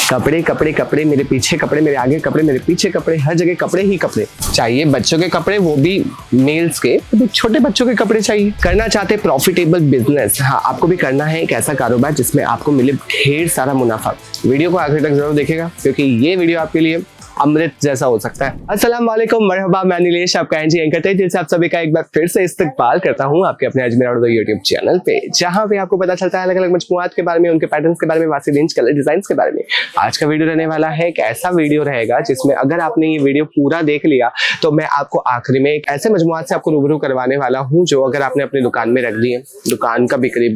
कपड़े कपड़े कपड़े, मेरे पीछे कपड़े, मेरे आगे कपड़े, मेरे पीछे कपड़े, हर जगह कपड़े ही कपड़े चाहिए। बच्चों के कपड़े, वो भी मेल्स के, तो छोटे बच्चों के कपड़े चाहिए। करना चाहते प्रॉफिटेबल बिजनेस, हाँ आपको भी करना है एक ऐसा कारोबार जिसमें आपको मिले ढेर सारा मुनाफा। वीडियो को आखिर तक जरूर देखेगा क्योंकि ये वीडियो आपके लिए अमृत जैसा हो सकता है। अस्सलाम वालेकुम, मरहबा, मैं नीलेश, आपका एनजी एंकर थे, जिससे आप सभी का एक बार फिर से इस्तकबाल करता हूं आपके अपने अजमेर उर्दू यूट्यूब चैनल पे, जहां पे आपको पता चलता है अलग अलग मजमुआत के बारे में, उनके पैटर्न्स के बारे में, वासी रेंज कलर डिजाइन्स के बारे में। आज का वीडियो रहने वाला है एक ऐसा वीडियो रहेगा जिसमें अगर आपने ये वीडियो पूरा देख लिया तो मैं आपको आखिरी में एक ऐसे मजमुआत से आपको रूबरू करवाने वाला हूँ जो अगर आपने अपनी दुकान में रख दिए, दुकान का बिक्री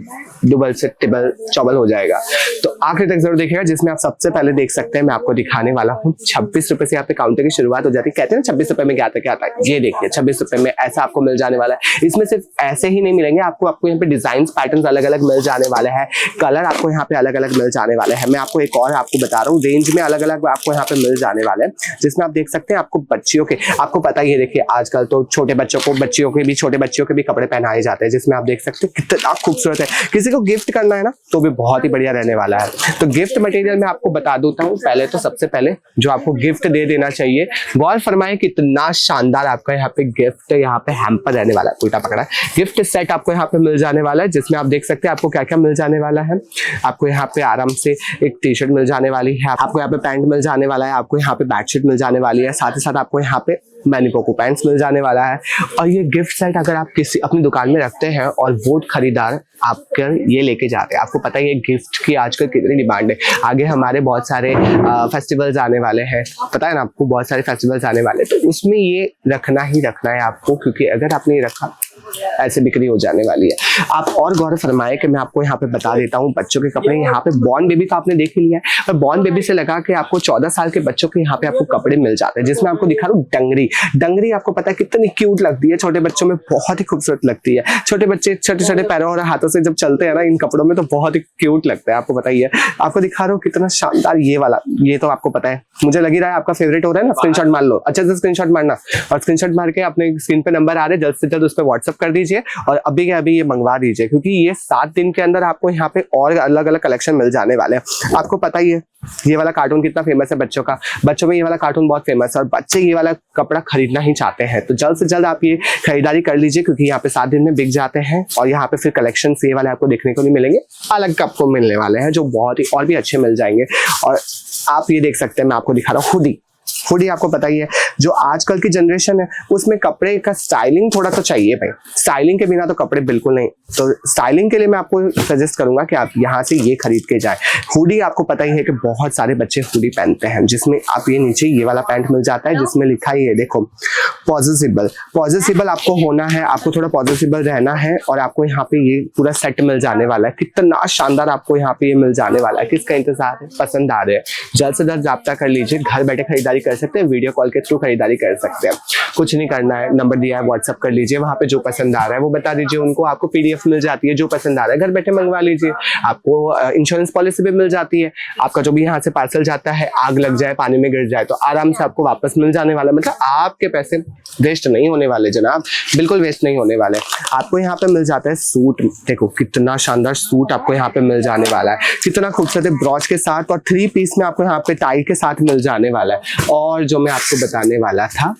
डबल से टिबल चौबल हो जाएगा। तो आखिर तक जरूर देखिएगा, जिसमें आप सबसे पहले देख सकते हैं मैं आपको दिखाने वाला हूँ 26 रुपए से यहाँ पे काउंटर की शुरुआत हो जाती है। कहते हैं 26 रुपए में क्या आता है, ये देखिए 26 रुपए में ऐसा आपको मिल जाने वाला है। इसमें सिर्फ ऐसे ही नहीं मिलेंगे, आपको यहाँ पे डिजाइन पैटर्न अलग अलग मिल जाने वाले हैं, कलर आपको यहाँ पे अलग अलग मिल जाने वाले हैं। मैं आपको एक और आपको बता रहा हूँ, रेंज में अलग अलग आपको यहाँ पे मिल जाने वाले हैं, जिसमें आप देख सकते हैं आपको बच्चियों के, आपको पता ही है, देखिए आजकल तो छोटे बच्चों को, बच्चियों के भी, छोटे बच्चियों के भी कपड़े पहनाए जाते हैं, जिसमें आप देख सकते हैं कितना खूबसूरत है। किसी को गिफ्ट करना है ना तो भी बहुत ही बढ़िया रहने वाला है। तो गिफ्ट मटेरियल में आपको बता देता हूँ। पहले तो सबसे पहले जो आपको गिफ्ट दे देना चाहिए, गौर फरमाए कितना शानदार आपका यहाँ पे गिफ्ट, यहाँ पे हैम्पर रहने वाला है, उल्टा पकड़ा है, गिफ्ट सेट आपको यहाँ पे मिल जाने वाला है, जिसमें आप देख सकते हैं आपको क्या क्या मिल जाने वाला है। आपको यहाँ पे आराम से एक टी शर्ट मिल जाने वाली है, आपको यहाँ पे पैंट मिल जाने वाला है, आपको यहाँ पे बेडशीट मिल जाने वाली है, साथ ही साथ आपको यहाँ पे मैनिपोको पैंट्स मिल जाने वाला है। और ये गिफ्ट सेट अगर आप किसी अपनी दुकान में रखते हैं और वो खरीदार आपके ये लेके जाते हैं, आपको पता है ये गिफ्ट की आजकल कितनी डिमांड है। आगे हमारे बहुत सारे फेस्टिवल्स आने वाले हैं, पता है ना आपको, बहुत सारे फेस्टिवल्स आने वाले हैं, तो उसमें ये रखना ही रखना है आपको, क्योंकि अगर आपने ये रखा ऐसे बिक्री हो जाने वाली है। आप और गौर फरमाए कि मैं आपको यहाँ पे बता देता हूँ बच्चों के कपड़े, यहाँ पे बॉर्न बेबी का आपने देख ही लिया है, पर बॉर्न बेबी से लगा के आपको 14 साल के बच्चों के यहाँ पे आपको कपड़े मिल जाते हैं, जिसमें आपको दिखा रहा हूँ डंगरी। डंगरी आपको पता है कितनी क्यूट लगती है, छोटे बच्चों में बहुत ही खूबसूरत लगती है। छोटे बच्चे छोटे छोटे पैरों और हाथों से जब चलते हैं ना इन कपड़ों में तो बहुत ही क्यूट लगता है, आपको पता ही है। आपको दिखा रहा हूँ कितना शानदार ये वाला, ये तो आपको पता है, मुझे लग ही रहा है आपका फेवरेट हो रहा है ना। स्क्रीनशॉट मार लो, अच्छे से स्क्रीनशॉट मारना, और स्क्रीनशॉट मार के अपने स्क्रीन पे नंबर आ रहे हैं, जल्द से जल्द उस पर व्हाट्सअप कर दीजिए और अभी के अभी ये मंगवा दीजिए, क्योंकि ये 7 दिन के अंदर आपको यहाँ पे और अलग अलग कलेक्शन मिल जाने वाले हैं। आपको पता ही है ये वाला कार्टून कितना फेमस है बच्चों का, बच्चों में ये वाला कार्टून बहुत फेमस है और बच्चे ये वाला कपड़ा खरीदना ही चाहते हैं, तो जल्द से जल्द आप ये खरीदारी कर लीजिए, क्योंकि यहाँ पे 7 दिन में बिक जाते हैं और यहाँ पे फिर कलेक्शन ये वाले आपको देखने को नहीं मिलेंगे, अलग आपको मिलने वाले हैं जो बहुत ही और भी अच्छे मिल जाएंगे। और आप ये देख सकते हैं, मैं आपको दिखा रहा हूँ हुडी। हुडी आपको पता ही है, जो आजकल की जनरेशन है उसमें कपड़े का स्टाइलिंग थोड़ा तो चाहिए भाई, स्टाइलिंग के बिना तो कपड़े बिल्कुल नहीं। तो स्टाइलिंग के लिए मैं आपको सजेस्ट करूंगा कि आप यहाँ से ये खरीद के जाए। हुडी आपको पता ही है कि बहुत सारे बच्चे हुडी पहनते हैं, जिसमें आप ये नीचे ये वाला पैंट मिल जाता है, जिसमें लिखा ही है देखो पॉजिटिव। पॉजिटिव आपको होना है, आपको थोड़ा पॉजिटिव रहना है, और आपको यहाँ पे ये पूरा सेट मिल जाने वाला है। कितना शानदार आपको यहाँ पे ये मिल जाने वाला है। किसका इंतजार है, पसंद आ रहे हैं, जल्द से जल्द रब्ता कर लीजिए। घर बैठे खरीदारी कर सकते हैं, वीडियो कॉल के थ्रू खरीदारी कर सकते हैं, कुछ नहीं करना है, नंबर दिया है व्हाट्सअप कर लीजिए, वहां पे जो पसंद आ रहा है वो बता दीजिए उनको, आपको पीडीएफ मिल जाती है, जो पसंद आ रहा है घर बैठे मंगवा लीजिए। आपको इंश्योरेंस पॉलिसी भी मिल जाती है, आपका जो भी यहाँ से पार्सल जाता है आग लग जाए, पानी में गिर जाए तो आराम से आपको वापस मिल जाने वाला, मतलब आपके पैसे वेस्ट नहीं होने वाले जनाब, बिल्कुल वेस्ट नहीं होने वाले। आपको यहाँ पे मिल जाता है सूट, देखो कितना शानदार सूट आपको यहाँ पे मिल जाने वाला है, कितना खूबसूरत है, ब्रॉच के साथ और 3 पीस में आपको यहाँ पे टाई के साथ मिल जाने वाला है। और जो मैं आपको बताने वाला था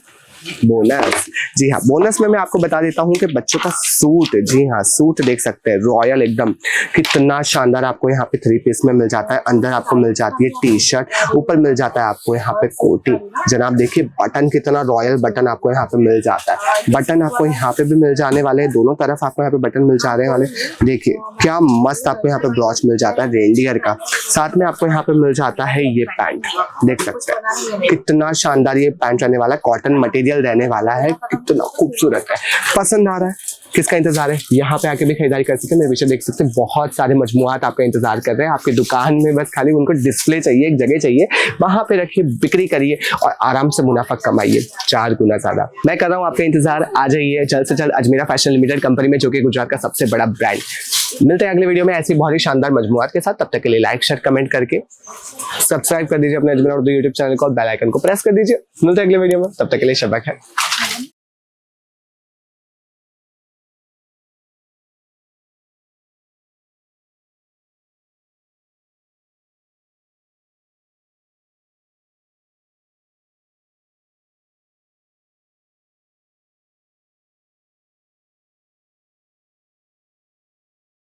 बोनस, जी हाँ, बोनस में मैं आपको बता देता हूँ कि बच्चों का सूट, जी हाँ सूट देख सकते हैं रॉयल एकदम, कितना शानदार आपको यहाँ पे 3 पीस में मिल जाता है। अंदर आपको मिल जाती है टी शर्ट, ऊपर मिल जाता है आपको यहाँ पे कोटी। जनाब देखिए बटन कितना रॉयल बटन आपको यहाँ पे मिल जाता है, बटन आपको यहाँ पे भी मिल जाने वाले हैं, दोनों तरफ आपको यहाँ पे बटन मिल जाने वाले। देखिए क्या मस्त आपको यहाँ पे ब्रॉच मिल जाता है रेंडियर का, साथ में आपको यहाँ पे मिल जाता है ये पैंट, देख सकते हैं कितना शानदार ये पैंट रहने वाला है, कॉटन मटेरियल रहने वाला है, कितना खूबसूरत है, पसंद आ रहा है, किसका इंतजार है, यहाँ पे आके भी खरीदारी कर सकते हैं। मेरे पीछे देख सकते हैं बहुत सारे मजमुआत आपका इंतजार कर रहे हैं आपकी दुकान में, बस खाली उनको डिस्प्ले चाहिए, एक जगह चाहिए, वहां पे रखिए, बिक्री करिए और आराम से मुनाफा कमाइए 4 गुना ज्यादा। मैं कर रहा हूँ आपका इंतजार, आ जाइए जल्द से जल्द अजमेरा फैशन लिमिटेड कंपनी में, जो कि गुजरात का सबसे बड़ा ब्रांड। मिलते हैं अगले वीडियो में ऐसी बहुत ही शानदार मजमुआत के साथ, तब तक के लिए लाइक शेयर कमेंट करके सब्सक्राइब कर दीजिए अपने अजमेरा उर्दू यूट्यूब चैनल को, बेल आइकन को प्रेस कर दीजिए। मिलते हैं अगले वीडियो में, तब तक के लिए शब्बा खैर।